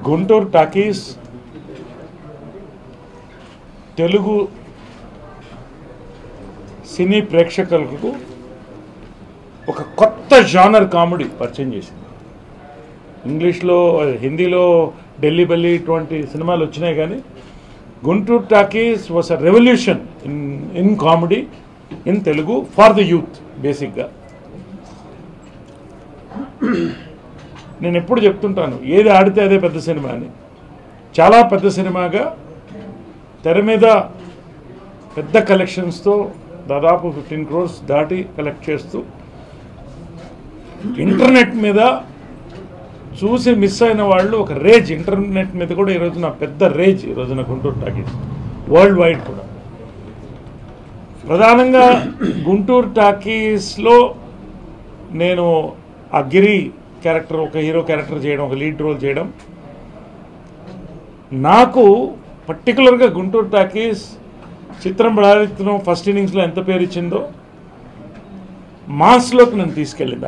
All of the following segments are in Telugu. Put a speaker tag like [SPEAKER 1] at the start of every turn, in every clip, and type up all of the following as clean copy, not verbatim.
[SPEAKER 1] గుంటూరు టాకీస్ తెలుగు సినీ ప్రేక్షకులకు ఒక కొత్త జానర్ కామెడీ పరిచయం చేసింది. ఇంగ్లీష్లో హిందీలో ఢిల్లీ బల్లి ఇటువంటి సినిమాలు వచ్చినాయి, కానీ Guntur talkies was a revolution in comedy in Telugu for the youth. బేసిక్గా నేను ఎప్పుడు చెప్తుంటాను, ఏది ఆడితే అదే పెద్ద సినిమా అని. చాలా పెద్ద సినిమాగా తెర మీద పెద్ద కలెక్షన్స్తో దాదాపు 15 crores దాటి కలెక్ట్ చేస్తూ ఇంటర్నెట్ మీద చూసి మిస్ అయిన వాళ్ళు ఒక రేజ్, ఇంటర్నెట్ మీద కూడా ఈరోజున పెద్ద రేజ్ ఈరోజున గుంటూరు టాకీస్ వరల్డ్ వైడ్ కూడా. ప్రధానంగా గుంటూరు టాకీస్లో నేను ఆ గిరి క్యారెక్టర్, ఒక హీరో క్యారెక్టర్ చేయడం, ఒక లీడ్ రోల్ చేయడం, నాకు పర్టికులర్గా గుంటూరు టాకీస్ చిత్రం బడారిత్రం ఫస్ట్ ఇన్నింగ్స్లో ఎంత పేరు ఇచ్చిందో మాస్లోకి నన్ను తీసుకెళ్ళింది.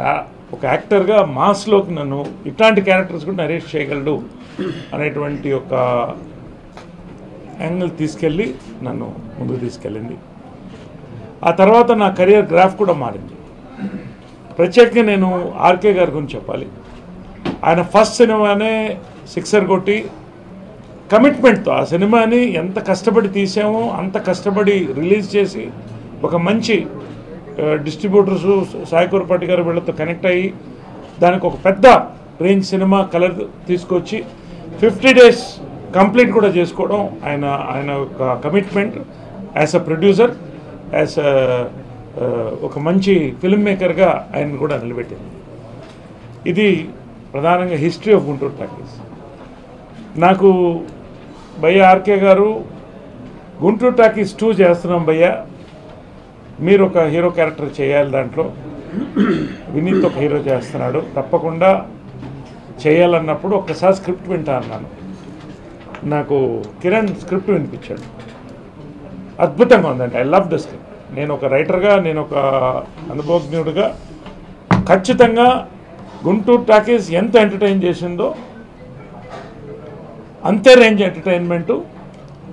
[SPEAKER 1] ఒక యాక్టర్గా మాస్లోకి నన్ను ఇట్లాంటి క్యారెక్టర్స్ కూడా నరేష్ చేయగలడు అనేటువంటి ఒక యాంగిల్ తీసుకెళ్ళి నన్ను ముందుకు తీసుకెళ్ళింది. ఆ తర్వాత నా కెరియర్ గ్రాఫ్ కూడా మారింది. ప్రత్యేకంగా నేను ఆర్కే గారి గురించి చెప్పాలి. ఆయన ఫస్ట్ సినిమానే సిక్సర్ కొట్టి కమిట్మెంట్తో ఆ సినిమాని ఎంత కష్టపడి తీసామో అంత కష్టపడి రిలీజ్ చేసి ఒక మంచి డిస్ట్రిబ్యూటర్స్ సాయికూరపాటి గారు వీళ్ళతో కనెక్ట్ అయ్యి దానికి ఒక పెద్ద రేంజ్ సినిమా కలర్ తీసుకొచ్చి 50 days కంప్లీట్ కూడా చేసుకోవడం ఆయన ఒక commitment as a producer, as ఒక మంచి ఫిల్మ్ మేకర్గా ఆయన కూడా నిలబెట్టింది. ఇది ప్రధానంగా హిస్టరీ ఆఫ్ గుంటూరు టాకీస్. నాకు భయ్య ఆర్కే గారు గుంటూరు టాకీస్ 2 చేస్తున్నాం భయ్య, మీరు ఒక హీరో క్యారెక్టర్ చేయాలి, దాంట్లో వినీత్ ఒక హీరో చేస్తున్నాడు, తప్పకుండా చేయాలన్నప్పుడు ఒక్కసారి స్క్రిప్ట్ వింటా అన్నాను. నాకు కిరణ్ స్క్రిప్ట్ వినిపించాడు, అద్భుతంగా ఉందండి. I love the script. నేను ఒక రైటర్గా, నేను ఒక అనుభవజ్ఞుడిగా ఖచ్చితంగా గుంటూరు టాకీస్ ఎంత ఎంటర్టైన్ చేసిందో అంతే రేంజ్ ఎంటర్టైన్మెంటు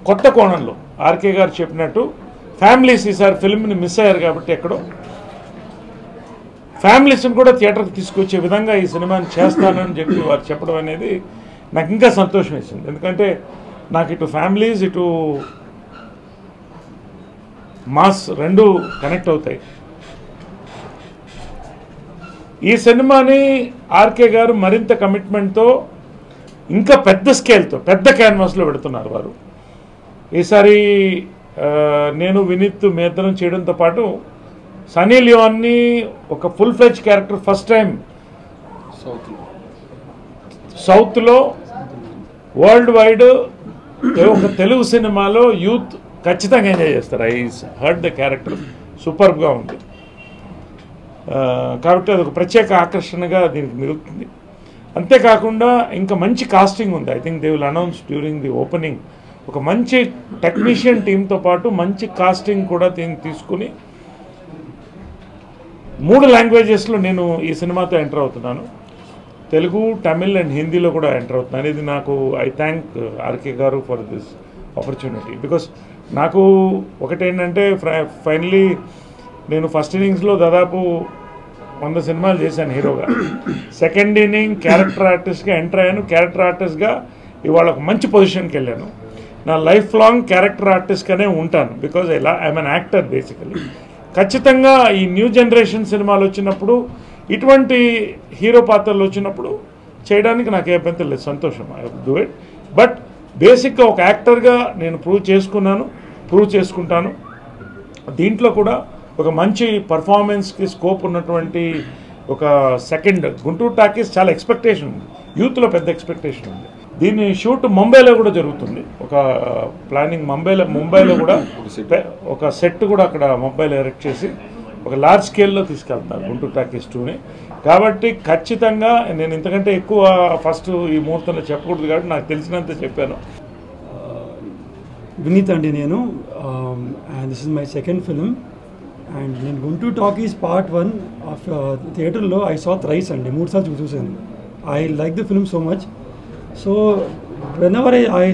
[SPEAKER 1] కొత్త కోణంలో. ఆర్కే గారు చెప్పినట్టు ఫ్యామిలీస్ ఈసారి ఫిల్మ్ని మిస్ అయ్యారు కాబట్టి ఎక్కడో ఫ్యామిలీస్ని కూడా థియేటర్కి తీసుకొచ్చే విధంగా ఈ సినిమాని చేస్తానని చెప్పి వారు చెప్పడం అనేది నాకు ఇంకా సంతోషం వేసింది. ఎందుకంటే నాకు ఇటు ఫ్యామిలీస్, ఇటు మాస్ రెండు కనెక్ట్ అవుతాయి. ఈ సినిమాని ఆర్కే గారు మరింత కమిట్మెంట్తో ఇంకా పెద్ద స్కేల్తో పెద్ద క్యాన్వాస్లో పెడుతున్నారు వారు. ఈసారి నేను వినీత్ మేద్దరం చేయడంతో పాటు సనీ లియోన్ని ఒక full fledged character first time సౌత్లో వరల్డ్ వైడ్ ఒక తెలుగు సినిమాలో యూత్ ఖచ్చితంగా ఎంజాయ్ చేస్తారు. ఐ హర్డ్ ద క్యారెక్టర్ సూపర్గా ఉంది కాబట్టి అదొక ప్రత్యేక ఆకర్షణగా దీనికి మిగులుతుంది. అంతేకాకుండా ఇంకా మంచి కాస్టింగ్ ఉంది. I think they will announce during the opening. ఒక మంచి టెక్నీషియన్ టీంతో పాటు మంచి కాస్టింగ్ కూడా తీసుకుని 3 లాంగ్వేజెస్లో నేను ఈ సినిమాతో ఎంటర్ అవుతున్నాను. తెలుగు, తమిళ్ అండ్ హిందీలో కూడా ఎంటర్ అవుతున్నాను. ఇది నాకు ఐ థ్యాంక్ ఆర్కే గారు ఫర్ దిస్ ఆపర్చునిటీ. బికాస్ నాకు ఒకటేంటంటే ఫైనలీ నేను ఫస్ట్ ఇన్నింగ్స్లో దాదాపు 100 సినిమాలు చేశాను హీరోగా. సెకండ్ ఇన్నింగ్ క్యారెక్టర్ ఆర్టిస్ట్గా ఎంటర్ అయ్యాను. క్యారెక్టర్ ఆర్టిస్ట్గా ఇవాళ ఒక మంచి పొజిషన్కి వెళ్ళాను. నా లైఫ్ లాంగ్ క్యారెక్టర్ ఆర్టిస్ట్గానే ఉంటాను. Because I'm an actor basically. ఖచ్చితంగా ఈ న్యూ జనరేషన్ సినిమాలు వచ్చినప్పుడు, ఇటువంటి హీరో పాత్రలు వచ్చినప్పుడు చేయడానికి నాకు ఏ అభ్యంతరం లేదు, సంతోషం. I do it. బట్ బేసిక్గా ఒక యాక్టర్గా నేను ప్రూవ్ చేసుకుంటాను. దీంట్లో కూడా ఒక మంచి పర్ఫార్మెన్స్కి స్కోప్ ఉన్నటువంటి ఒక సెకండ్ గుంటూరు టాకీస్ చాలా ఎక్స్పెక్టేషన్ ఉంది, యూత్లో పెద్ద ఎక్స్పెక్టేషన్ ఉంది. దీన్ని షూట్ ముంబైలో కూడా జరుగుతుంది. ఒక ప్లానింగ్ ముంబైలో కూడా ఒక సెట్ కూడా అక్కడ ముంబైలో ఎరెక్ట్ చేసి ఒక లార్జ్ స్కేల్లో తీసుకెళ్తున్నారు గుంటూరు టాకీస్ 2ని. కాబట్టి ఖచ్చితంగా నేను ఇంతకంటే ఎక్కువ ఫస్ట్ ఈ ముహూర్తంలో చెప్పకూడదు కాబట్టి నాకు తెలిసినంత చెప్పాను.
[SPEAKER 2] వినీత్ అండి నేను, and this is my second film. And నేను గుంటూరు టాకీస్ పార్ట్ 1 థియేటర్లో ఐ సా థ్రైస్ అండి, 3 సార్లు చూసాను. I like the film so much. So whenever I